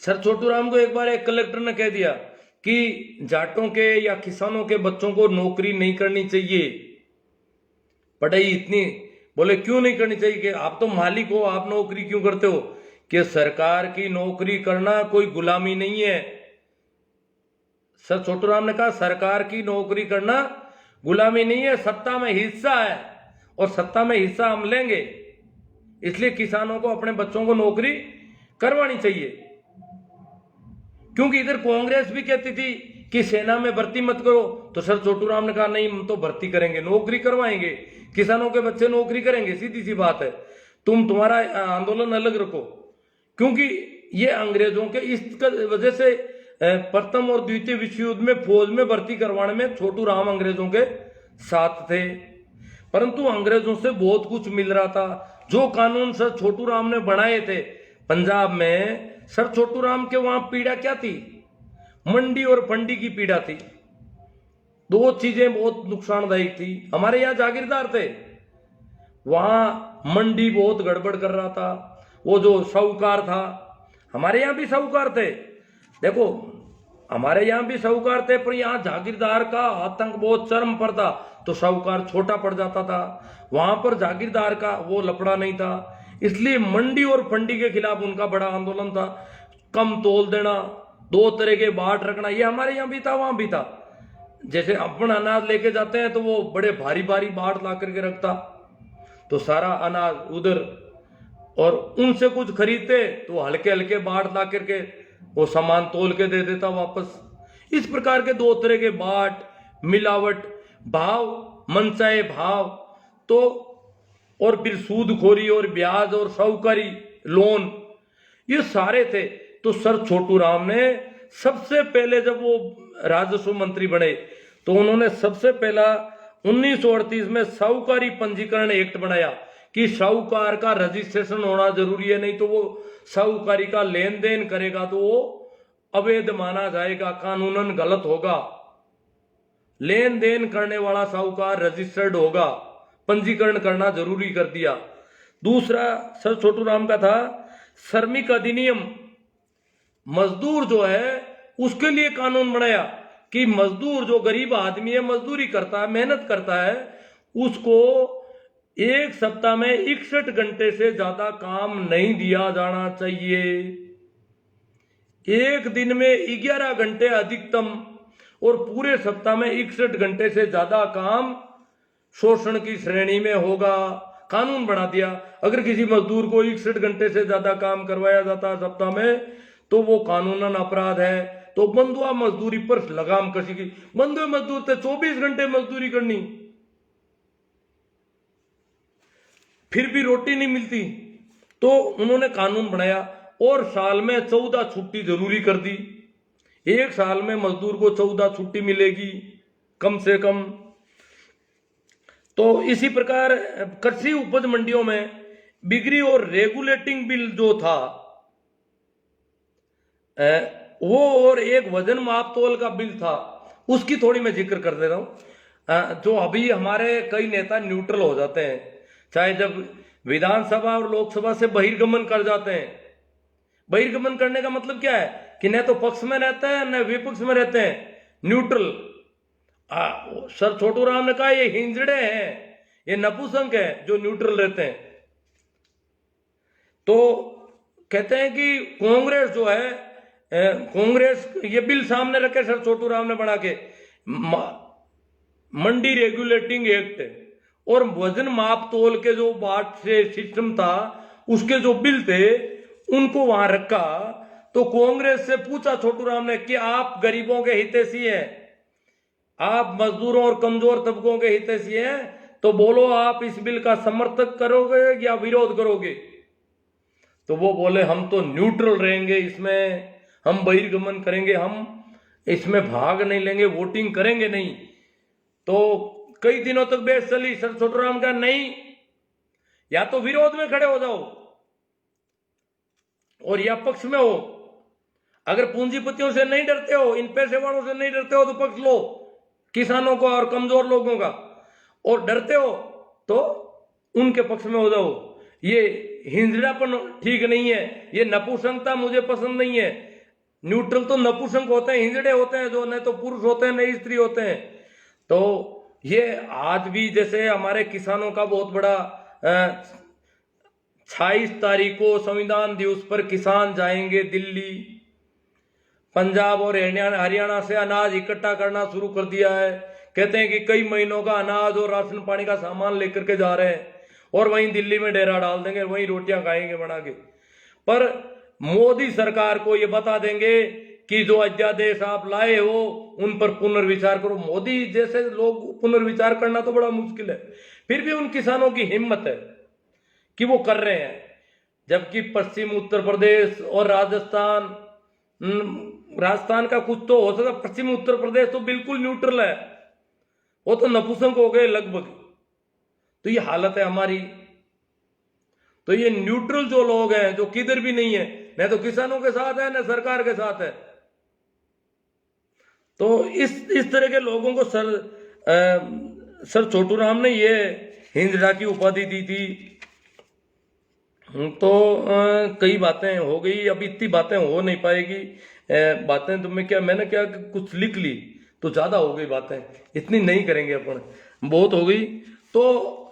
Sir Chhotu Ram को एक बार एक कलेक्टर ने कह दिया कि जाटों के या किसानों के बच्चों को नौकरी नहीं करनी चाहिए, पढ़ाई इतनी। बोले क्यों नहीं करनी चाहिए? कि आप तो मालिक हो, आप नौकरी क्यों करते हो? कि सरकार की नौकरी करना कोई गुलामी नहीं है। सर छोटू राम ने कहा सरकार की नौकरी करना गुलामी नहीं है, सत्ता में हिस्सा है, और सत्ता में हिस्सा हम लेंगे, इसलिए किसानों को अपने बच्चों को नौकरी करवानी चाहिए। क्योंकि इधर कांग्रेस भी कहती थी कि सेना में भर्ती मत करो, तो सर छोटू राम ने कहा नहीं, हम तो भर्ती करेंगे, नौकरी करवाएंगे, किसानों के बच्चे नौकरी करेंगे, सीधी सी बात है। तुम्हारा आंदोलन अलग रखो। क्योंकि ये अंग्रेजों के इस वजह से प्रथम और द्वितीय विश्व युद्ध में फौज में भर्ती करवाने में छोटू राम अंग्रेजों के साथ थे, परंतु अंग्रेजों से बहुत कुछ मिल रहा था। जो कानून सर छोटू राम ने बनाए थे पंजाब में, सर छोटू राम के वहां पीड़ा क्या थी? मंडी और फंडी की पीड़ा थी। दो चीजें बहुत नुकसानदायक थी। हमारे यहाँ जागीरदार थे, वहां मंडी बहुत गड़बड़ कर रहा था। वो जो साहूकार था, हमारे यहाँ भी साहूकार थे, देखो हमारे यहाँ भी साहूकार थे, पर यहाँ जागीरदार का आतंक बहुत चरम पर था, तो साहूकार छोटा पड़ जाता था। वहां पर जागीरदार का वो लफड़ा नहीं था, इसलिए मंडी और फंडी के खिलाफ उनका बड़ा आंदोलन था। कम तोल देना, दो तरह के बाट रखना, ये हमारे यहाँ भी था, वहां भी था। जैसे अपन अनाज लेके जाते हैं तो वो बड़े भारी भारी बाट ला करके रखता, तो सारा अनाज उधर, और उनसे कुछ खरीदते तो हल्के हल्के बाट ला करके वो सामान तोल के दे देता वापस। इस प्रकार के दो तरह के बाट, मिलावट, भाव, मनचाहे भाव, तो और फिर सूदखोरी और ब्याज और साहूकारी लोन, ये सारे थे। तो सर छोटू राम ने सबसे पहले जब वो राजस्व मंत्री बने, तो उन्होंने सबसे पहला 1938 में साहूकारी पंजीकरण एक्ट बनाया कि साहूकार का रजिस्ट्रेशन होना जरूरी है, नहीं तो वो साहूकारी का लेन देन करेगा तो वो अवैध माना जाएगा, कानूनन गलत होगा। लेन देन करने वाला साहूकार रजिस्टर्ड होगा, पंजीकरण करना जरूरी कर दिया। दूसरा सर छोटू राम का था श्रमिक अधिनियम, मजदूर जो है उसके लिए कानून बनाया कि मजदूर जो गरीब आदमी है, मजदूरी करता है, मेहनत करता है, उसको एक सप्ताह में 61 घंटे से ज्यादा काम नहीं दिया जाना चाहिए। एक दिन में 11 घंटे अधिकतम, और पूरे सप्ताह में 61 घंटे से ज्यादा काम शोषण की श्रेणी में होगा। कानून बना दिया, अगर किसी मजदूर को 61 घंटे से ज्यादा काम करवाया जाता है सप्ताह में, तो वो कानूनन अपराध है। तो बंधुआ मजदूरी पर लगाम कसी। बंधुए मजदूर थे, 24 घंटे मजदूरी करनी, फिर भी रोटी नहीं मिलती, तो उन्होंने कानून बनाया और साल में 14 छुट्टी जरूरी कर दी। एक साल में मजदूर को 14 छुट्टी मिलेगी कम से कम। तो इसी प्रकार कृषि उपज मंडियों में बिक्री और रेगुलेटिंग बिल जो था वो, और एक वजन माप तोल का बिल था, उसकी थोड़ी मैं जिक्र कर दे रहा हूं। जो अभी हमारे कई नेता न्यूट्रल हो जाते हैं, चाहे जब विधानसभा और लोकसभा से बहिर्गमन कर जाते हैं। बहिर्गमन करने का मतलब क्या है कि न तो पक्ष में रहते हैं न विपक्ष में रहते हैं, न्यूट्रल। सर छोटू राम ने कहा ये हिंजड़े हैं, ये नपुंसक है जो न्यूट्रल रहते हैं। तो कहते हैं कि कांग्रेस जो है, कांग्रेस ये बिल सामने रखे सर छोटू राम ने बना के, मंडी रेगुलेटिंग एक्ट और वजन माप तोल के जो बाट से सिस्टम था, उसके जो बिल थे उनको वहां रखा। तो कांग्रेस से पूछा छोटू राम ने कि आप गरीबों के हितैषी हैं, आप मजदूरों और कमजोर तबकों के हितैषी हैं, तो बोलो आप इस बिल का समर्थन करोगे या विरोध करोगे? तो वो बोले हम तो न्यूट्रल रहेंगे, इसमें हम बहिर्गमन करेंगे, हम इसमें भाग नहीं लेंगे, वोटिंग करेंगे नहीं। तो कई दिनों तक बहस चली। सर छोटू राम का नहीं, या तो विरोध में खड़े हो जाओ और या पक्ष में हो। अगर पूंजीपतियों से नहीं डरते हो, इन पैसे वालों से नहीं डरते हो, तो पक्ष लो किसानों का और कमजोर लोगों का, और डरते हो तो उनके पक्ष में हो जाओ। ये हिंजड़ापन ठीक नहीं है, ये नपुंसकता मुझे पसंद नहीं है। न्यूट्रल तो नपुंसक होते हैं, हिंजड़े होते हैं, जो न तो पुरुष होते हैं न स्त्री होते हैं। तो ये आज भी जैसे हमारे किसानों का बहुत बड़ा 28 तारीख को संविधान दिवस पर किसान जाएंगे दिल्ली, पंजाब और हरियाणा से अनाज इकट्ठा करना शुरू कर दिया है। कहते हैं कि कई महीनों का अनाज और राशन पानी का सामान लेकर के जा रहे हैं और वहीं दिल्ली में डेरा डाल देंगे, वहीं रोटियां खाएंगे बना के। पर मोदी सरकार को ये बता देंगे कि जो अध्यादेश आप लाए हो उन पर पुनर्विचार करो। मोदी जैसे लोग पुनर्विचार करना तो बड़ा मुश्किल है, फिर भी उन किसानों की हिम्मत है कि वो कर रहे हैं। जबकि पश्चिम उत्तर प्रदेश और राजस्थान का कुछ तो हो सकता, पश्चिम उत्तर प्रदेश तो बिल्कुल न्यूट्रल है, वो तो नपुंसक हो गए लगभग। तो ये हालत है हमारी। तो ये न्यूट्रल जो लोग हैं, जो किधर भी नहीं है, न तो किसानों के साथ है न सरकार के साथ है, तो इस तरह के लोगों को सर छोटू राम ने ये हिंजड़ा की उपाधि दी थी। तो कई बातें हो गई, अब इतनी बातें हो नहीं पाएगी। बातें तो मैंने क्या कुछ लिख ली तो ज्यादा हो गई बातें, इतनी नहीं करेंगे अपन, बहुत हो गई। तो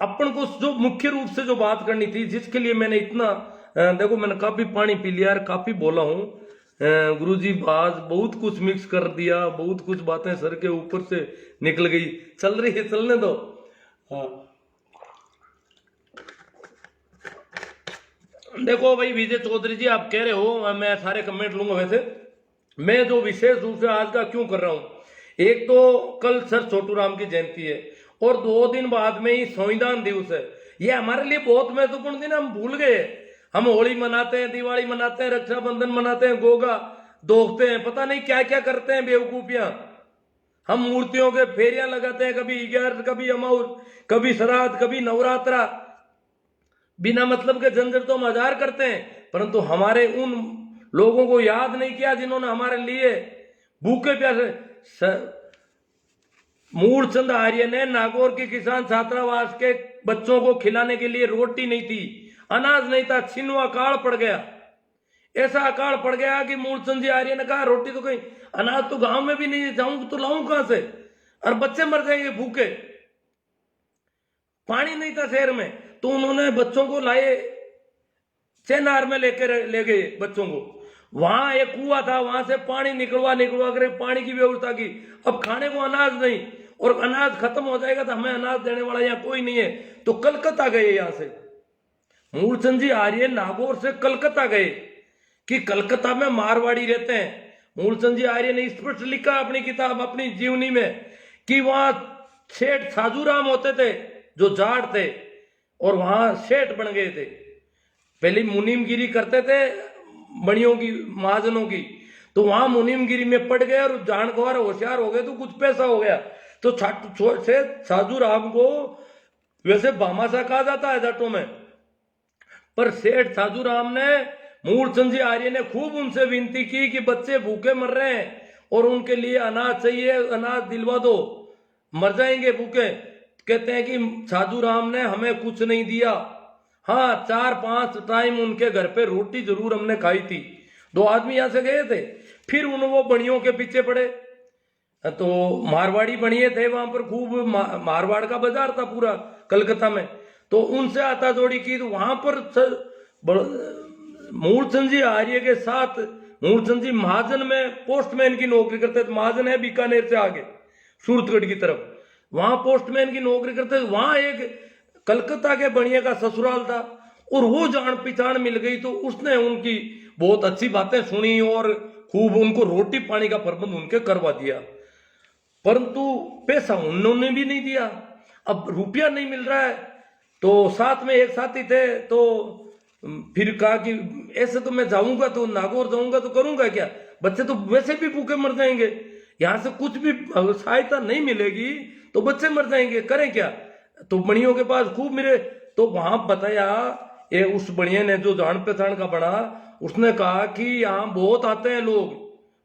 अपन को जो मुख्य रूप से जो बात करनी थी, जिसके लिए मैंने इतना देखो मैंने काफी पानी पी लिया यार, काफी बोला हूँ गुरुजी, आज बहुत कुछ मिक्स कर दिया, बहुत कुछ बातें सर के ऊपर से निकल गई। चल रही है, चलने दो। हाँ देखो भाई विजय चौधरी जी, आप कह रहे हो मैं सारे कमेंट लूंगा। वैसे मैं जो विशेष रूप से आज का क्यों कर रहा हूं, एक तो कल सर छोटू राम की जयंती है और 2 दिन बाद में ही संविधान दिवस है। ये हमारे लिए बहुत महत्वपूर्ण दिन है, हम भूल गए। हम होली मनाते हैं, दिवाली मनाते हैं, रक्षाबंधन मनाते हैं, गोगा दोखते हैं, पता नहीं क्या क्या करते हैं बेवकूफियां। हम मूर्तियों के फेरियां लगाते हैं, कभी 11, कभी अमाउस, कभी श्राद्ध, कभी नवरात्रा, बिना मतलब के झंझट तो हम हजार करते हैं, परंतु हमारे उन लोगों को याद नहीं किया जिन्होंने हमारे लिए भूखे प्यासे। मूलचंद आर्य ने नागौर के किसान छात्रावास के बच्चों को खिलाने के लिए रोटी नहीं थी, अनाज नहीं था, छिन्नू अकाल पड़ गया। ऐसा अकाल पड़ गया कि मूलचंद जी आर्य ने कहा रोटी तो कहीं, अनाज तो गांव में भी नहीं जाऊं तो लाऊं कहां से, और बच्चे मर जाएंगे भूखे। पानी नहीं था शहर में, तो उन्होंने बच्चों को लाए, चेनार में ले गए बच्चों को। वहां एक कुआं था, वहां से पानी निकलवा कर पानी की व्यवस्था की। अब खाने को अनाज नहीं, और अनाज खत्म हो जाएगा तो हमें अनाज देने वाला यहाँ कोई नहीं है, तो कलकत्ता गए। यहां से मूलचंद जी आर्य नागौर से कलकत्ता गए कि कलकत्ता में मारवाड़ी रहते हैं। मूलचंद जी आर्य ने स्पष्ट लिखा अपनी किताब, अपनी जीवनी में, कि वहां सेठ साजूराम होते थे जो जाट थे, और वहां सेठ बन गए थे। पहले मुनीमगिरी करते थे बड़ियों की, महाजनों की, तो वहां मुनीमगिरी में पड़ गए और जानकार होशियार हो गए, तो कुछ पैसा हो गया। तो सेठ साजूराम को वैसे भामाशाह कहा जाता है जाटों में, पर सेठ साजूराम ने, मूलचंद जी आर्य ने खूब उनसे विनती की कि बच्चे भूखे मर रहे हैं और उनके लिए अनाज चाहिए, अनाज दिलवा दो, मर जाएंगे भूखे। कहते हैं कि साधुराम ने हमें कुछ नहीं दिया, हाँ 4-5 टाइम उनके घर पे रोटी जरूर हमने खाई थी। 2 आदमी यहां से गए थे, फिर उन वो बनियों के पीछे पड़े। तो मारवाड़ी बनिए थे वहां पर, खूब मारवाड़ का बाजार था पूरा कलकत्ता में, तो उनसे आता जोड़ी की। तो वहां पर मूलचंद जी आर्य के साथ, मूलचंद जी महाजन में पोस्टमैन की नौकरी करते थे। महाजन है बीकानेर से आगे सूरतगढ़ की तरफ, वहां पोस्टमैन की नौकरी करते थे। वहां एक कलकत्ता के बनिया का ससुराल था, और वो जान पहचान मिल गई, तो उसने उनकी बहुत अच्छी बातें सुनी और खूब उनको रोटी पानी का प्रबंध उनके करवा दिया। परंतु पैसा उन्होंने भी नहीं दिया। अब रुपया नहीं मिल रहा है, तो साथ में एक साथी थे, तो फिर कहा कि ऐसे तो मैं जाऊंगा, तो नागौर जाऊंगा तो करूंगा क्या, बच्चे तो वैसे भी भूखे मर जाएंगे, यहां से कुछ भी सहायता नहीं मिलेगी तो बच्चे मर जाएंगे, करें क्या। तो बनियों के पास खूब मिले, तो वहां बताया ये उस बनिया ने जो जान पहचान का बना, उसने कहा कि यहाँ बहुत आते हैं लोग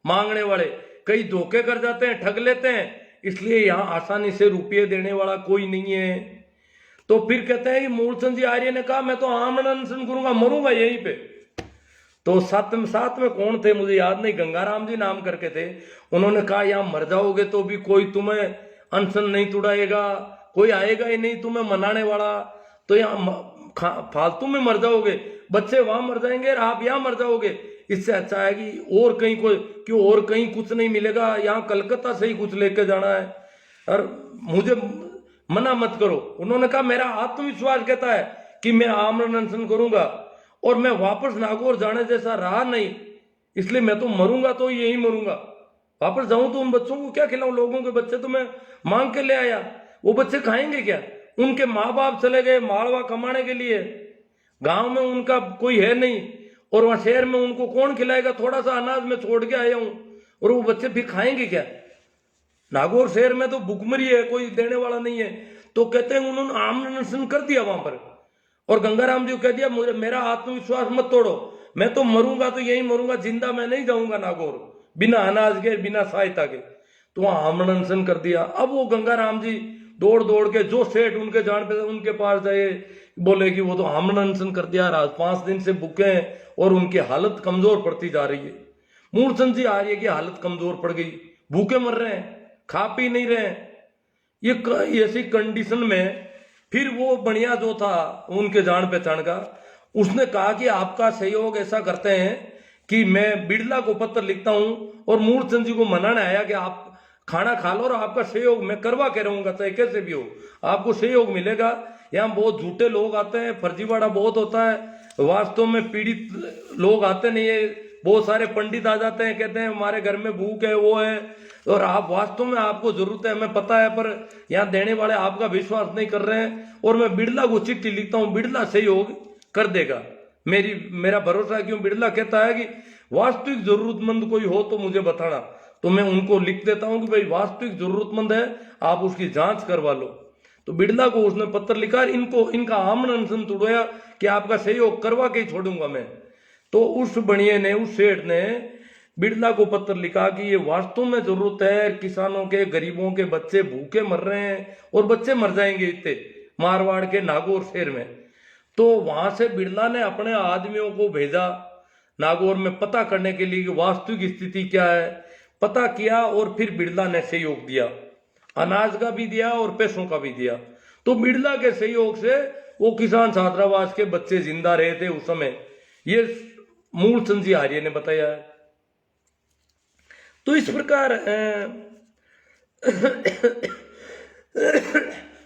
मांगने वाले, कई धोखे कर जाते हैं, ठग लेते हैं, इसलिए यहाँ आसानी से रुपये देने वाला कोई नहीं है। तो फिर कहते हैं कि मूलचंद जी आर्य ने कहा मैं तो आमरण अनशन करूंगा, मरूंगा यहीं पे। तो साथ में कौन थे मुझे याद नहीं, गंगाराम जी नाम करके थे। उन्होंने कहा यहां मर जाओगे तो भी कोई तुम्हें अनशन नहीं तुड़ाएगा, कोई आएगा ही नहीं तुम्हें मनाने वाला, तो यहाँ फालतू में मर जाओगे, बच्चे वहां मर जाएंगे और आप यहाँ मर जाओगे। इससे अच्छा है कि और कहीं क्यों और कहीं कुछ नहीं मिलेगा, यहाँ कलकत्ता से ही कुछ लेके जाना है और मुझे मना मत करो। उन्होंने कहा मेरा आत्मविश्वास कहता है कि मैं आमरण अनशन करूंगा और मैं वापस नागौर जाने जैसा रहा नहीं, इसलिए मैं तो मरूंगा तो यही मरूंगा। वापस जाऊं तो उन बच्चों को क्या खिलाऊं, लोगों के बच्चे तो मैं मांग के ले आया, वो बच्चे खाएंगे क्या? उनके माँ बाप चले गए मालवा कमाने के लिए, गांव में उनका कोई है नहीं और वहां शहर में उनको कौन खिलाएगा? थोड़ा सा अनाज में छोड़ के आया हूं और वो बच्चे फिर खाएंगे क्या? नागौर शहर में तो भुखमरी है, कोई देने वाला नहीं है। तो कहते हैं उन्होंने आमरण अनशन कर दिया वहां पर और गंगाराम जी को कह दिया मेरा आत्मविश्वास मत तोड़ो, मैं तो मरूंगा तो यही मरूंगा, जिंदा मैं नहीं जाऊंगा नागौर बिना अनाज के बिना सहायता के। तो वहां आमरण अनशन कर दिया। अब वो गंगाराम जी दौड़ दौड़ के जो सेठ उनके जान पे उनके पास गए, बोले कि वो तो आमरण अनशन कर दिया, आज 5 दिन से भूखे हैं और उनकी हालत कमजोर पड़ती जा रही है। मूलचंद जी आ रही है कि हालत कमजोर पड़ गई, भूखे मर रहे हैं, खा पी नहीं रहे हैं। ये ऐसी कंडीशन में फिर वो बढ़िया जो था उनके जान पहचान का, उसने कहा कि आपका सहयोग ऐसा करते हैं कि मैं बिड़ला को पत्र लिखता हूं और मूलचंद जी को मनाने आया कि आप खाना खा लो और आपका सहयोग मैं करवा के रहूंगा, चाहे कैसे भी हो आपको सहयोग मिलेगा। यहाँ बहुत झूठे लोग आते हैं, फर्जीवाड़ा बहुत होता है, वास्तव में पीड़ित लोग आते नहीं है। बहुत सारे पंडित आ जाते हैं, कहते हैं हमारे घर में भूख है वो है, और आप वास्तव में आपको जरूरत है हमें पता है, पर यहाँ देने वाले आपका विश्वास नहीं कर रहे हैं। और मैं बिड़ला को चिट्ठी लिखता हूँ, बिड़ला सहयोग कर देगा, मेरा भरोसा है। क्यों? बिड़ला कहता है कि वास्तविक जरूरतमंद कोई हो तो मुझे बताना, तो मैं उनको लिख देता हूं कि भाई वास्तविक जरूरतमंद है, आप उसकी जांच करवा लो। तो बिड़ला को उसने पत्र लिखा, इनका आमरण अनशन तोड़ाया कि आपका सहयोग करवा के ही छोड़ूंगा मैं। तो उस बनिए ने, उस सेठ ने बिड़ला को पत्र लिखा कि ये वास्तव में जरूरत है, किसानों के गरीबों के बच्चे भूखे मर रहे हैं और बच्चे मर जाएंगे इतने मारवाड़ के नागौर शहर में। तो वहां से बिड़ला ने अपने आदमियों को भेजा नागौर में पता करने के लिए कि वास्तविक स्थिति क्या है। पता किया और फिर बिड़ला ने सहयोग दिया, अनाज का भी दिया और पैसों का भी दिया। तो बिड़ला के सहयोग से वो किसान छात्रावास के बच्चे जिंदा रहे थे उस समय, ये मूलचंद जी आर्य ने बताया है। तो इस प्रकार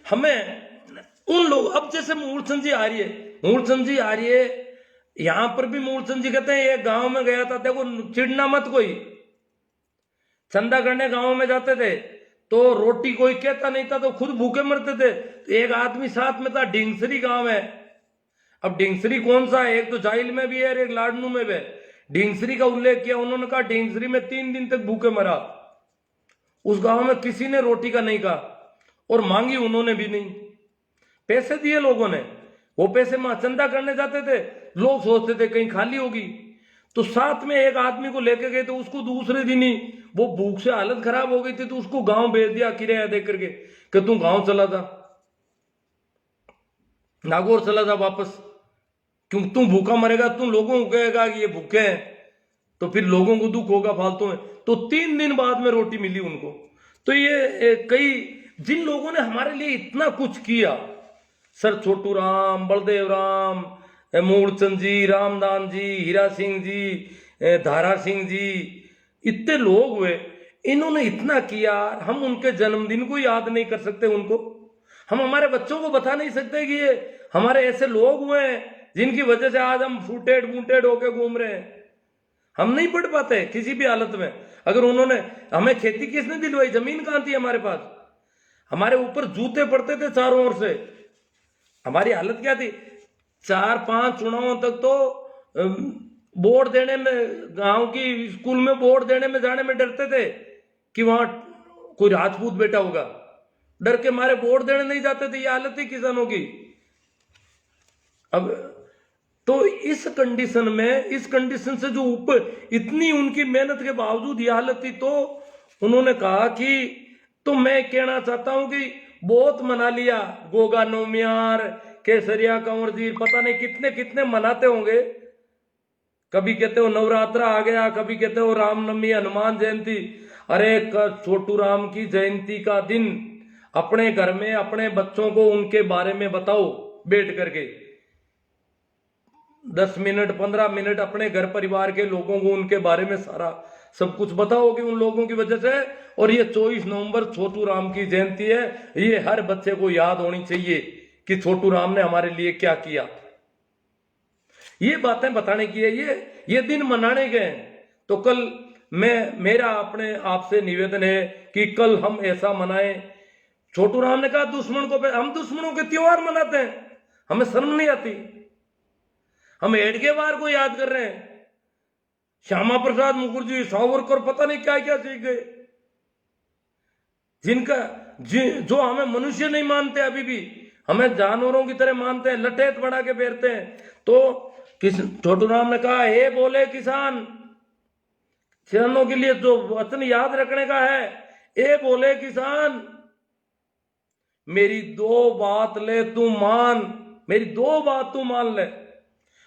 हमें उन लोग, अब जैसे मूलचंद जी आर्य यहां पर भी मूलचंद जी कहते हैं एक गांव में गया था, देखो चिढ़ना मत, कोई चंदा करने गांव में जाते थे तो रोटी कोई कहता नहीं था तो खुद भूखे मरते थे। तो एक आदमी साथ में था, ढिंगसरी गांव है। अब ढिंगसरी कौन सा है? एक तो जाइल में भी है और एक लाडनू में भी है। ढिंगसरी का उल्लेख किया उन्होंने, कहा ढिंगसरी में 3 दिन तक भूखे मरा। उस गांव में किसी ने रोटी का नहीं कहा और मांगी उन्होंने भी नहीं, पैसे दिए लोगों ने, वो पैसे मां चंदा करने जाते थे, लोग सोचते थे कहीं खाली होगी, तो साथ में एक आदमी को लेके गए तो उसको दूसरे दिन ही वो भूख से हालत खराब हो गई थी, तो उसको गांव भेज दिया किराया दे करके कि तू गांव चला जा, नागौर चला जा वापस, क्यों तू भूखा मरेगा, तू लोगों को कहेगा कि ये भूखे हैं तो फिर लोगों को दुख होगा फालतू में। तो 3 दिन बाद में रोटी मिली उनको। तो ये कई जिन लोगों ने हमारे लिए इतना कुछ किया, सर छोटू राम, बलदेव राम, मूलचंद जी, रामदान जी, हीरा सिंह जी, धारा सिंह जी, इतने लोग हुए, इन्होंने इतना किया, हम उनके जन्मदिन को याद नहीं कर सकते उनको, हम हमारे बच्चों को बता नहीं सकते कि ये हमारे ऐसे लोग हुए हैं जिनकी वजह से आज हम फूटेड बूटेड होके घूम रहे हैं। हम नहीं पढ़ पाते किसी भी हालत में। अगर उन्होंने हमें खेती किसने दिलवाई? जमीन कहां थी हमारे पास? हमारे ऊपर जूते पड़ते थे चारों ओर से। हमारी हालत क्या थी? 4-5 चुनावों तक तो वोट देने में, गांव की स्कूल में वोट देने में जाने में डरते थे कि वहां कोई राजपूत बेटा होगा, डर के मारे वोट देने नहीं जाते थे। ये हालत थी किसानों की। अब तो इस कंडीशन में, इस कंडीशन से जो ऊपर इतनी उनकी मेहनत के बावजूद ये हालत थी, तो उन्होंने कहा कि तो मैं कहना चाहता हूं कि बहुत मना लिया, गोगा नोमियार, केसरिया कंवर जी, पता नहीं कितने कितने मनाते होंगे। कभी कहते हो नवरात्रा आ गया, कभी कहते हो रामनवमी, हनुमान जयंती। अरे छोटू राम की जयंती का दिन अपने घर में अपने बच्चों को उनके बारे में बताओ बैठ करके। 10 मिनट 15 मिनट अपने घर परिवार के लोगों को उनके बारे में सारा सब कुछ बताओगे उन लोगों की वजह से। और ये 24 नवंबर छोटू राम की जयंती है, ये हर बच्चे को याद होनी चाहिए कि छोटू राम ने हमारे लिए क्या किया। ये बातें बताने की है, ये दिन मनाने के हैं। तो कल मेरा अपने आपसे निवेदन है कि कल हम ऐसा मनाएं। छोटू राम ने कहा दुश्मन को, हम दुश्मनों के त्योहार मनाते हैं, हमें शर्म नहीं आती। हम हेडगेवार को याद कर रहे हैं, श्यामा प्रसाद मुखर्जी, सावरकर, पता नहीं क्या क्या सीख गए, जो हमें मनुष्य नहीं मानते, अभी भी हमें जानवरों की तरह मानते हैं, लठेत बना के फेरते हैं। तो छोटू राम ने कहा हे बोले किसान, किसानों के लिए जो वचन याद रखने का है, ए बोले किसान मेरी 2 बात ले तू मान, मेरी 2 बात तू मान ले।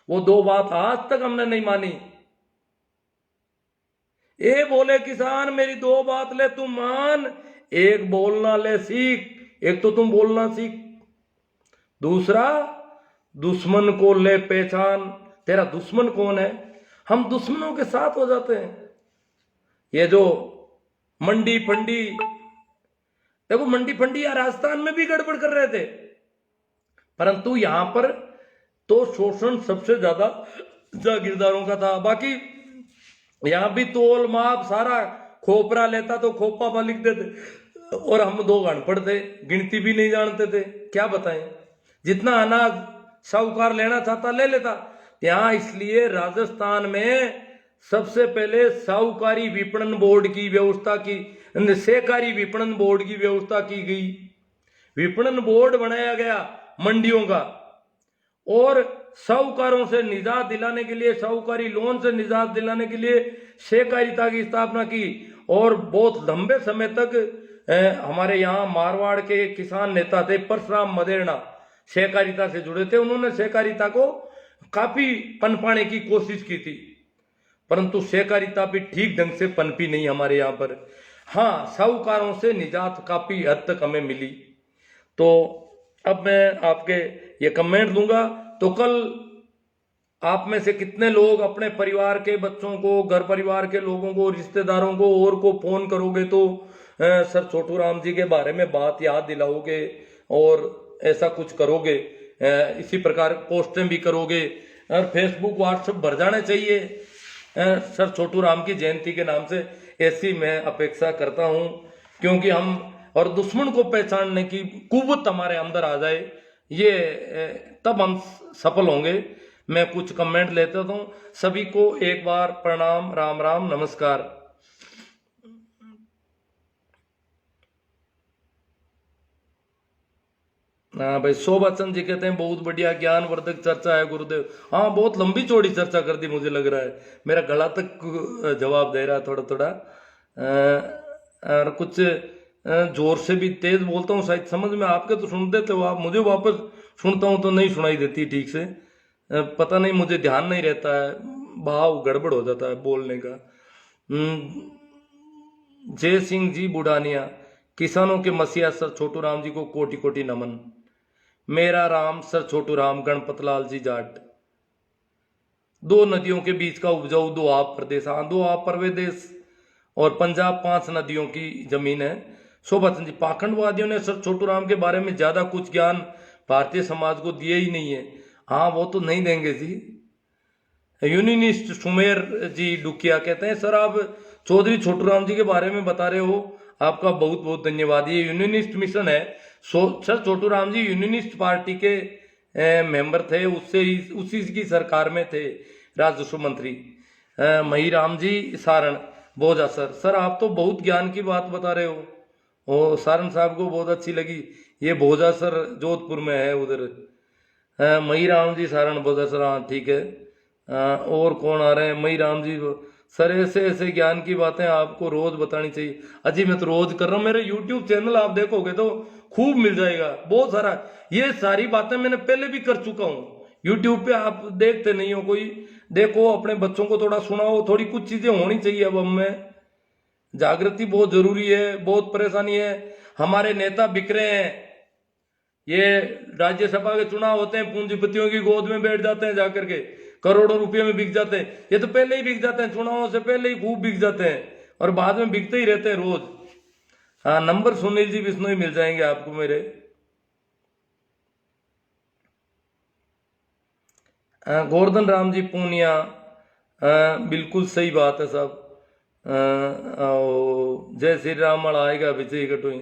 वो 2 बात आज तक हमने नहीं मानी। ए बोले किसान मेरी 2 बात ले तू मान, एक बोलना ले सीख, एक तो तुम बोलना सीख, दूसरा दुश्मन को ले पहचान, तेरा दुश्मन कौन है। हम दुश्मनों के साथ हो जाते हैं। ये जो मंडी फंडी, देखो मंडी फंडी या राजस्थान में भी गड़बड़ कर रहे थे, परंतु यहां पर तो शोषण सबसे ज्यादा जागीरदारों का था। बाकी यहां भी तोल माप सारा, खोपरा लेता तो खोपा पर लिख देते, और हम 2 अनपढ़ थे, गिनती भी नहीं जानते थे, क्या बताएं। जितना अनाज साहूकार लेना चाहता ले लेता। यहाँ इसलिए राजस्थान में सबसे पहले साहूकारी विपणन बोर्ड की व्यवस्था की, सहकारी विपणन बोर्ड की व्यवस्था की गई। विपणन बोर्ड बनाया गया मंडियों का, और साहूकारों से निजात दिलाने के लिए, साहूकारी लोन से निजात दिलाने के लिए सहकारिता की स्थापना की। और बहुत लंबे समय तक हमारे यहाँ मारवाड़ के किसान नेता थे परशुराम मदेरणा, सहकारिता से जुड़े थे। उन्होंने सहकारिता को काफी पनपाने की कोशिश की थी, परंतु सहकारिता भी ठीक ढंग से पनपी नहीं हमारे यहाँ पर। हाँ, साहूकारों से निजात काफी हद तक हमें मिली। तो अब मैं आपके ये कमेंट दूंगा, तो कल आप में से कितने लोग अपने परिवार के बच्चों को, घर परिवार के लोगों को, रिश्तेदारों को और को फोन करोगे तो सर छोटू राम जी के बारे में बात याद दिलाओगे और ऐसा कुछ करोगे, इसी प्रकार पोस्टें भी करोगे और फेसबुक व्हाट्सएप भर जाने चाहिए सर छोटू राम की जयंती के नाम से, ऐसी मैं अपेक्षा करता हूं। क्योंकि हम और दुश्मन को पहचानने की कुव्वत हमारे अंदर आ जाए, ये तब हम सफल होंगे। मैं कुछ कमेंट लेता हूं। सभी को एक बार प्रणाम, राम राम, नमस्कार। हाँ भाई, शोभाचंद जी कहते हैं बहुत बढ़िया ज्ञानवर्धक चर्चा है गुरुदेव। हाँ, बहुत लंबी चौड़ी चर्चा कर दी, मुझे लग रहा है मेरा गला तक जवाब दे रहा है थोड़ा थोड़ा। और कुछ जोर से भी तेज बोलता हूँ, शायद समझ में आपके तो सुनते थे, आप मुझे वापस सुनता हूँ तो नहीं सुनाई देती ठीक से। पता नहीं, मुझे ध्यान नहीं रहता है, भाव गड़बड़ हो जाता है बोलने का। जय सिंह जी बुढ़ानिया, किसानों के मसीहा सर छोटू राम जी को कोटि कोटि नमन। मेरा राम सर छोटू राम, गणपत लाल जी जाट। 2 नदियों के बीच का उपजाऊ दोआब प्रदेश, हाँ दोआब प्रदेश, और पंजाब 5 नदियों की जमीन है। शोभाचंद जी, पाखंडवादियों ने सर छोटू राम के बारे में ज्यादा कुछ ज्ञान भारतीय समाज को दिए ही नहीं है। हाँ, वो तो नहीं देंगे जी। यूनिनिस्ट सुमेर जी डुकिया कहते हैं सर आप चौधरी छोटू राम जी के बारे में बता रहे हो, आपका बहुत बहुत धन्यवाद। ये यूनिनिस्ट मिशन है। सर छोटू राम जी यूनिनिस्ट पार्टी के मेंबर थे, उसी की सरकार में थे राजस्व मंत्री। मही राम जी सारण बोझा सर आप तो बहुत ज्ञान की बात बता रहे हो, और सारण साहब को बहुत अच्छी लगी। ये भोजा सर जोधपुर में है उधर। मही राम जी सारण भोजा सर, हाँ ठीक है। और कौन आ रहे हैं? मही राम जी सर ऐसे ऐसे ज्ञान की बातें आपको रोज बतानी चाहिए। अजी मैं तो रोज कर रहा हूँ, मेरे यूट्यूब चैनल आप देखोगे तो खूब मिल जाएगा बहुत सारा। ये सारी बातें मैंने पहले भी कर चुका हूँ यूट्यूब पे, आप देखते नहीं हो कोई। देखो अपने बच्चों को थोड़ा सुनाओ, थोड़ी कुछ चीजें होनी चाहिए। अब हमें जागृति बहुत जरूरी है, बहुत परेशानी है। हमारे नेता बिक रहे हैं, ये राज्यसभा के चुनाव होते हैं पूंजीपतियों की गोद में बैठ जाते हैं जाकर के, करोड़ों रुपए में बिक जाते हैं। ये तो पहले ही बिक जाते हैं, चुनावों से पहले ही खूब बिक जाते हैं और बाद में बिकते ही रहते हैं रोज। हाँ नंबर सुनील जी बिश्नोई मिल जाएंगे आपको मेरे। गोवर्धन राम जी पूनिया, बिल्कुल सही बात है साहब। जय श्री राम वाला आएगा विजय कटोई।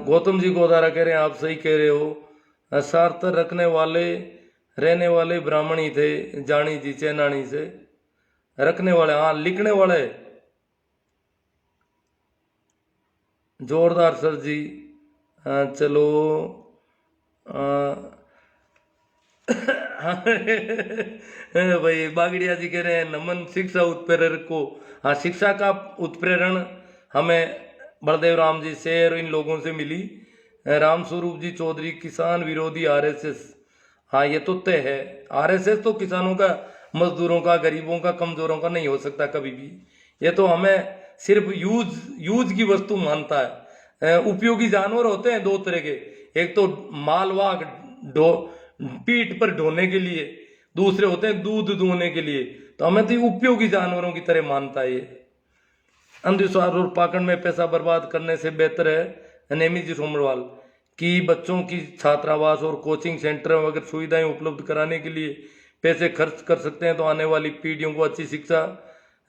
गौतम जी गोदारा कह रहे हैं आप सही कह रहे हो। सार्थ रखने वाले रहने वाले ब्राह्मण ही थे, जानी जी चैनानी से रखने वाले, हाँ लिखने वाले। जोरदार सर जी। चलो भाई बागड़िया जी कह रहे हैं नमन शिक्षा उत्प्रेरक को। हाँ शिक्षा का उत्प्रेरण हमें बलदेव राम जी से और इन लोगों से मिली। राम स्वरूप जी चौधरी किसान विरोधी आरएसएस, हाँ ये तो तय है। आरएसएस तो किसानों का, मजदूरों का, गरीबों का, कमजोरों का नहीं हो सकता कभी भी। ये तो हमें सिर्फ यूज की वस्तु मानता है। उपयोगी जानवर होते हैं दो तरह के, एक तो मालवाहक पीठ पर ढोने के लिए, दूसरे होते हैं दूध दूहने के लिए। तो हमें तो उपयोगी जानवरों की तरह मानता है ये। अंधविश्वास और पाखंड में पैसा बर्बाद करने से बेहतर है नेमी जी सोमवाल कि बच्चों की छात्रावास और कोचिंग सेंटर वगैरह सुविधाएं उपलब्ध कराने के लिए पैसे खर्च कर सकते हैं, तो आने वाली पीढ़ियों को अच्छी शिक्षा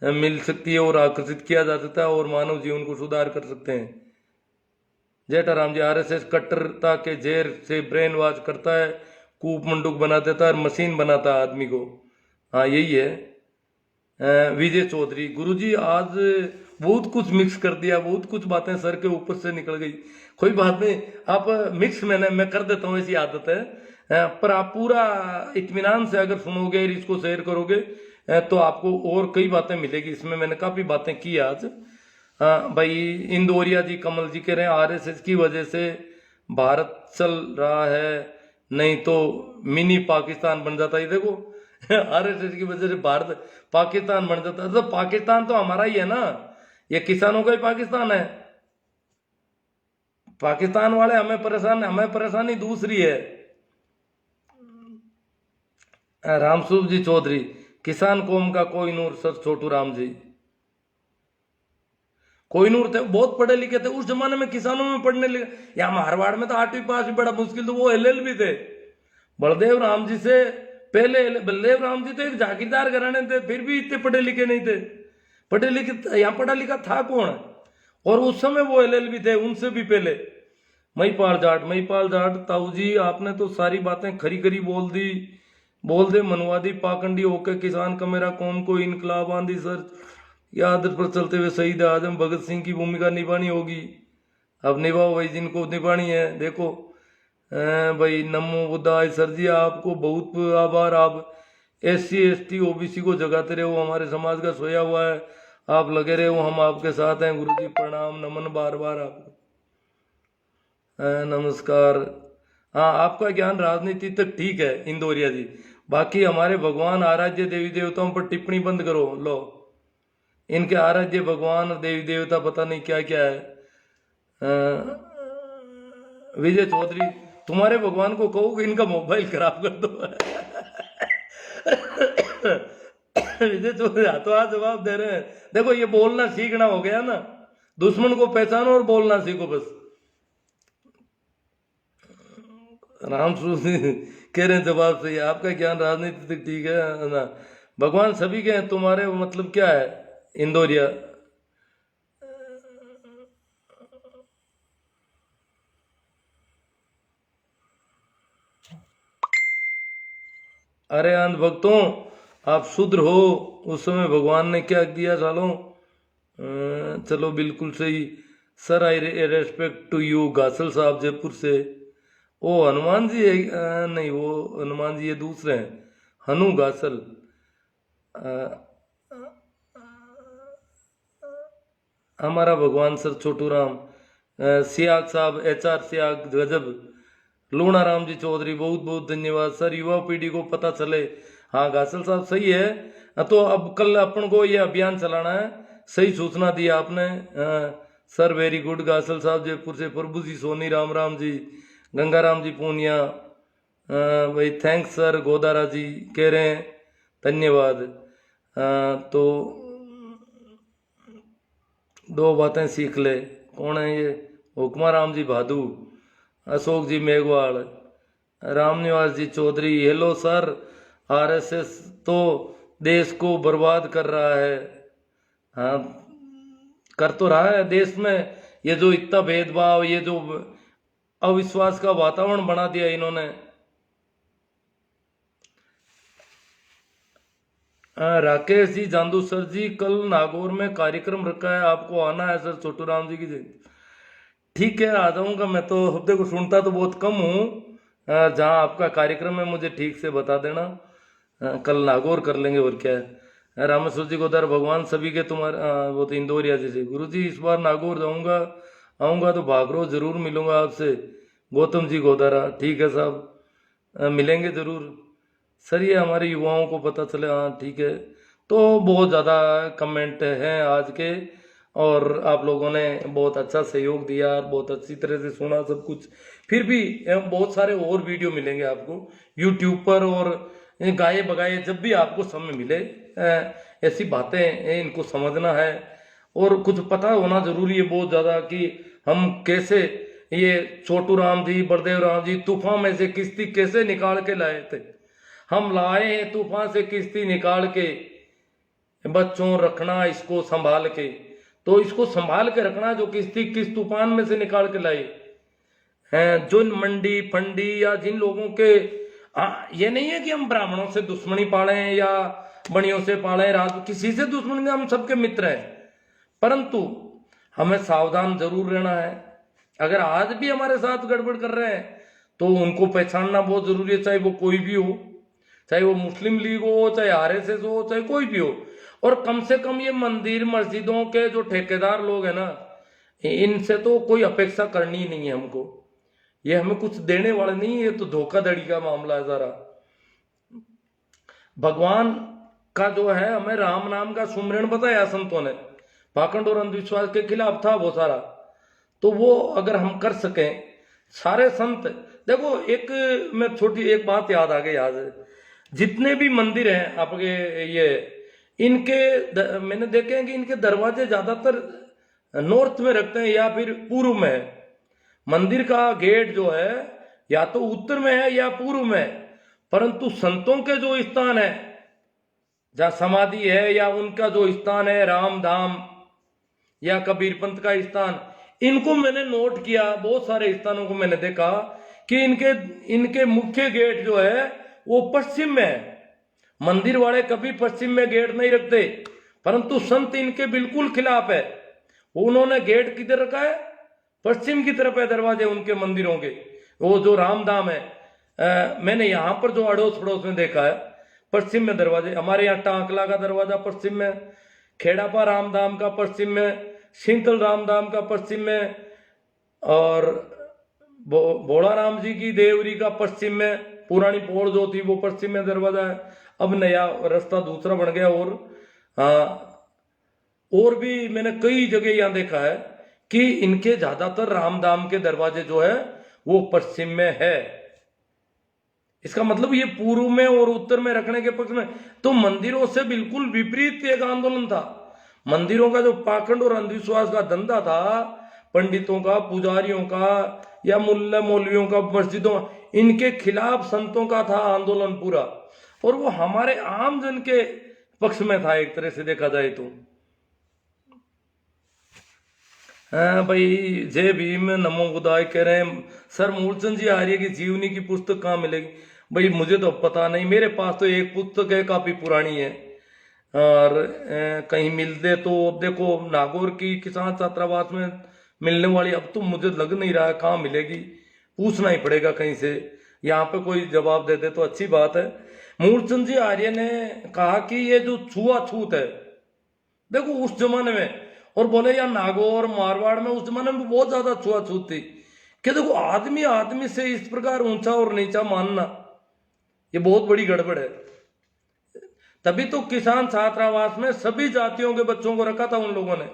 मिल सकती है और आकर्षित किया जा सकता है और मानव जीवन को सुधार कर सकते हैं। जेठाराम जी, आरएसएस कट्टरता के जहर से ब्रेन वॉश करता है, कूप मंडूक बना देता है और मशीन बनाता है आदमी को। हाँ यही है। विजय चौधरी, गुरुजी आज बहुत कुछ मिक्स कर दिया, बहुत कुछ बातें सर के ऊपर से निकल गई। कोई बात नहीं, आप मिक्स मैं कर देता हूँ, ऐसी आदत है। पर आप पूरा इत्मीनान से अगर सुनोगे, इसको शेयर करोगे तो आपको और कई बातें मिलेगी। इसमें मैंने काफी बातें की आज। भाई इंदौरिया जी, कमल जी कह रहे हैं आरएसएस की वजह से भारत चल रहा है, नहीं तो मिनी पाकिस्तान बन जाता। ये देखो आरएसएस की वजह से भारत पाकिस्तान बन जाता। तो पाकिस्तान तो हमारा ही है ना, ये किसानों का ही पाकिस्तान है। पाकिस्तान वाले हमें परेशानी दूसरी है। रामसूप जी चौधरी, किसान कौम का कोहिनूर सर छोटू राम जी। कोहिनूर थे, बहुत पढ़े लिखे थे उस जमाने में, किसानों में पढ़ने लिखे। या मारवाड़ में तो 8वीं पास भी बड़ा मुश्किल, तो वो एलएलबी थे। बलदेव राम जी से पहले, बलदेव राम जी तो एक जागीरदार घराने थे, फिर भी इतने पढ़े लिखे नहीं थे। पढ़े लिखे, यहाँ पढ़ा लिखा था कौन? और उस समय वो एलएलबी थे, उनसे भी पहले। महिपाल जाट, ताऊ जी आपने तो सारी बातें खरी खरी बोल दे मनवादी पाखंडी होकर किसान का मेरा कौम को इनकलाब आंधी सर, यह आदत पर चलते हुए शहीद आजम भगत सिंह की भूमिका निभानी होगी। अब निभाओ भाई, जिनको निभानी है। देखो भाई नमो बुद्धाय सर जी, आपको बहुत आभार। आप SC ST OBC को जगाते रहे हो, हमारे समाज का सोया हुआ है, आप लगे रहे हो, हम आपके साथ हैं। गुरु जी प्रणाम, नमन बार बार आपको। नमस्कार। हाँ आपका ज्ञान राजनीति तक ठीक है इंदौरिया जी, बाकी हमारे भगवान आराध्य देवी देवताओं पर टिप्पणी बंद करो। लो इनके आराध्य भगवान और देवी देवता पता नहीं क्या क्या है। विजय चौधरी, तुम्हारे भगवान को कहो कि इनका मोबाइल खराब कर दो। विजय चौधरी हाथों हाथ जवाब दे रहे हैं। देखो ये बोलना सीखना हो गया ना, दुश्मन को पहचानो और बोलना सीखो बस। राम कह रहे हैं जवाब सही है, आपका ज्ञान राजनीति तक ठीक है ना। भगवान सभी के हैं, तुम्हारे मतलब क्या है इंदौरिया? अरे अंध भक्तों, आप शुद्र हो, उस समय भगवान ने क्या दिया सालों। चलो बिल्कुल सही sir, I respect to you. गासल साहब जयपुर से। ओ हनुमान जी है? नहीं वो हनुमान जी ये दूसरे हैं, हनु गासल। हमारा भगवान सर छोटू राम, सियाग साहब, HR सियाग गजब, लूणा राम जी चौधरी बहुत बहुत धन्यवाद सर। युवा पीढ़ी को पता चले, हाँ गासल साहब सही है। तो अब कल अपन को ये अभियान चलाना है, सही सूचना दी आपने। सर वेरी गुड गासल साहब जयपुर से, प्रभु जी सोनी, राम राम जी, गंगाराम जी पूनिया, भाई थैंक्स सर। गोदारा जी कह रहे हैं धन्यवाद। तो दो बातें सीख ले, कौन है ये? हुक्मा राम जी भादू, अशोक जी मेघवाल, राम निवास जी चौधरी, हेलो सर। RSS तो देश को बर्बाद कर रहा है। हाँ कर तो रहा है देश में, ये जो इतना भेदभाव, ये जो अविश्वास का वातावरण बना दिया इन्होंने। राकेश जी जांदू सर जी, कल नागौर में कार्यक्रम रखा है, आपको आना है सर। छोटू राम जी की जयंती, ठीक है आ जाऊंगा मैं। तो हफ्ते को सुनता तो बहुत कम हूँ, जहाँ आपका कार्यक्रम है मुझे ठीक से बता देना। कल नागौर कर लेंगे और क्या है। रामेश्वर जी गोदार, भगवान सभी के तुम्हारे, वो तो इंदौरिया जी से, गुरु जी इस बार नागौर जाऊंगा, आऊँगा तो भागरो जरूर मिलूंगा आपसे। गौतम जी गोदारा, ठीक है साहब, मिलेंगे जरूर सर। ये हमारे युवाओं को पता चले, हाँ ठीक है। तो बहुत ज़्यादा कमेंट हैं आज के, और आप लोगों ने बहुत अच्छा सहयोग दिया, बहुत अच्छी तरह से सुना सब कुछ। फिर भी बहुत सारे और वीडियो मिलेंगे आपको यूट्यूब पर, और गाए बगाए जब भी आपको समय मिले, ऐसी बातें इनको समझना है और कुछ पता होना जरूरी है बहुत ज़्यादा, कि हम कैसे ये छोटू राम जी, बलदेव राम जी तूफान में से किश्ती कैसे निकाल के लाए थे। हम लाए हैं तूफान से किश्ती निकाल के, बच्चों रखना इसको संभाल के। तो इसको संभाल के रखना, जो किश्ती किस तूफान में से निकाल के लाए हैं। जो मंडी फंडी या जिन लोगों के, ये नहीं है कि हम ब्राह्मणों से दुश्मनी पाले या बनियों से पाले, रात किसी से दुश्मनी नहीं, हम सबके मित्र हैं। परंतु हमें सावधान जरूर रहना है। अगर आज भी हमारे साथ गड़बड़ कर रहे हैं तो उनको पहचानना बहुत जरूरी है, चाहे वो कोई भी हो, चाहे वो मुस्लिम लीग हो, चाहे RSS हो, चाहे कोई भी हो। और कम से कम ये मंदिर मस्जिदों के जो ठेकेदार लोग हैं ना, इनसे तो कोई अपेक्षा करनी ही नहीं है हमको। ये हमें कुछ देने वाले नहीं, ये तो धोखाधड़ी का मामला है सारा। भगवान का जो है, हमें राम नाम का सुमरण बताया संतों ने, पाखंड और अंधविश्वास के खिलाफ था वो सारा। तो वो अगर हम कर सकें, सारे संत देखो, एक मैं छोटी एक बात याद आ गई आज, जितने भी मंदिर हैं आपके ये, इनके मैंने देखे हैं कि इनके दरवाजे ज्यादातर नॉर्थ में रखते हैं या फिर पूर्व में है। मंदिर का गेट जो है या तो उत्तर में है या पूर्व में है, परंतु संतों के जो स्थान है, जहाँ समाधि है या उनका जो स्थान है, राम धाम या कबीर पंथ का स्थान, इनको मैंने नोट किया। बहुत सारे स्थानों को मैंने देखा कि इनके मुख्य गेट जो है वो पश्चिम में है। मंदिर वाले कभी पश्चिम में गेट नहीं रखते, परंतु संत इनके बिल्कुल खिलाफ है। उन्होंने गेट किधर रखा है? पश्चिम की तरफ है दरवाजे उनके मंदिरों के। वो जो रामधाम है, मैंने यहाँ पर जो अड़ोस पड़ोस में देखा है, पश्चिम में दरवाजे। हमारे यहाँ टांकला का दरवाजा पश्चिम में, खेड़ापा रामधाम का पश्चिम में, सिंतल रामधाम का पश्चिम में, और भोला राम जी की देवरी का पश्चिम में, पुरानी पोड़ जो थी वो पश्चिम में दरवाजा है। अब नया रास्ता दूसरा बन गया। और भी मैंने कई जगह यहाँ देखा है कि इनके ज्यादातर रामधाम के दरवाजे जो है वो पश्चिम में है। इसका मतलब ये पूर्व में और उत्तर में रखने के पक्ष में। तो मंदिरों से बिल्कुल विपरीत एक आंदोलन था। मंदिरों का जो पाखंड और अंधविश्वास का धंधा था, पंडितों का, पुजारियों का या मुल्ला मौलवियों का, मस्जिदों, इनके खिलाफ संतों का था आंदोलन पूरा। और वो हमारे आम जन के पक्ष में था एक तरह से देखा जाए तो। भाई जय भीम, नमो बुद्धाय कह रहे हैं सर। मूलचंद जी आर्य की जीवनी की पुस्तक कहाँ मिलेगी? भाई मुझे तो पता नहीं, मेरे पास तो एक पुस्तक है, काफी पुरानी है, और कहीं मिलते तो अब देखो नागौर की किसान छात्रावास में मिलने वाली अब तो मुझे लग नहीं रहा है कहाँ मिलेगी, पूछना ही पड़ेगा कहीं से। यहाँ पे कोई जवाब दे दे तो अच्छी बात है। मूलचंद जी आर्य ने कहा कि ये जो छुआछूत है, देखो उस जमाने में, और बोले या नागौर मारवाड़ में उस जमाने में बहुत ज्यादा छुआछूत थी, कि देखो आदमी आदमी से इस प्रकार ऊंचा और नीचा मानना ये बहुत बड़ी गड़बड़ है। तभी तो किसान छात्रावास में सभी जातियों के बच्चों को रखा था उन लोगों ने।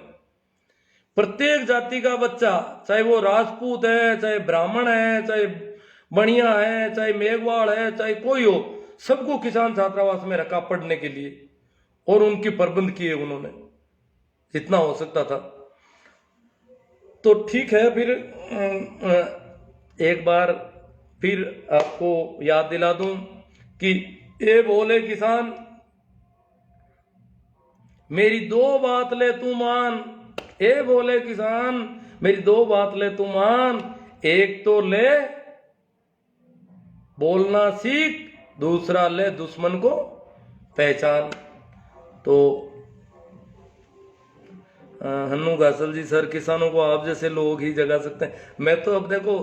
प्रत्येक जाति का बच्चा, चाहे वो राजपूत है, चाहे ब्राह्मण है, चाहे बनिया है, चाहे मेघवाड़ है, चाहे कोई हो, सबको किसान छात्रावास में रखा पढ़ने के लिए, और उनकी प्रबंध किए उन्होंने जितना हो सकता था। तो ठीक है, फिर एक बार फिर आपको याद दिला दूं कि ए बोले किसान मेरी दो बात ले तू मान, ए बोले किसान मेरी दो बात ले तू मान, एक तो ले बोलना सीख, दूसरा ले दुश्मन को पहचान। तो हन्नू गासल जी, सर किसानों को आप जैसे लोग ही जगा सकते हैं। मैं तो अब देखो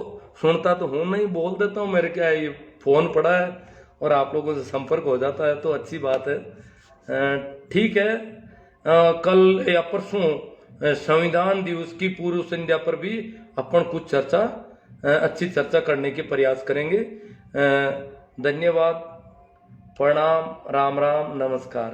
सुनता तो हूं नहीं, बोल देता हूं, मेरे क्या है, ये फोन पड़ा है और आप लोगों से संपर्क हो जाता है तो अच्छी बात है। ठीक है, कल या परसों संविधान दिवस की पूर्व संध्या पर भी अपन कुछ चर्चा, अच्छी चर्चा करने के प्रयास करेंगे। धन्यवाद, प्रणाम, राम राम, नमस्कार।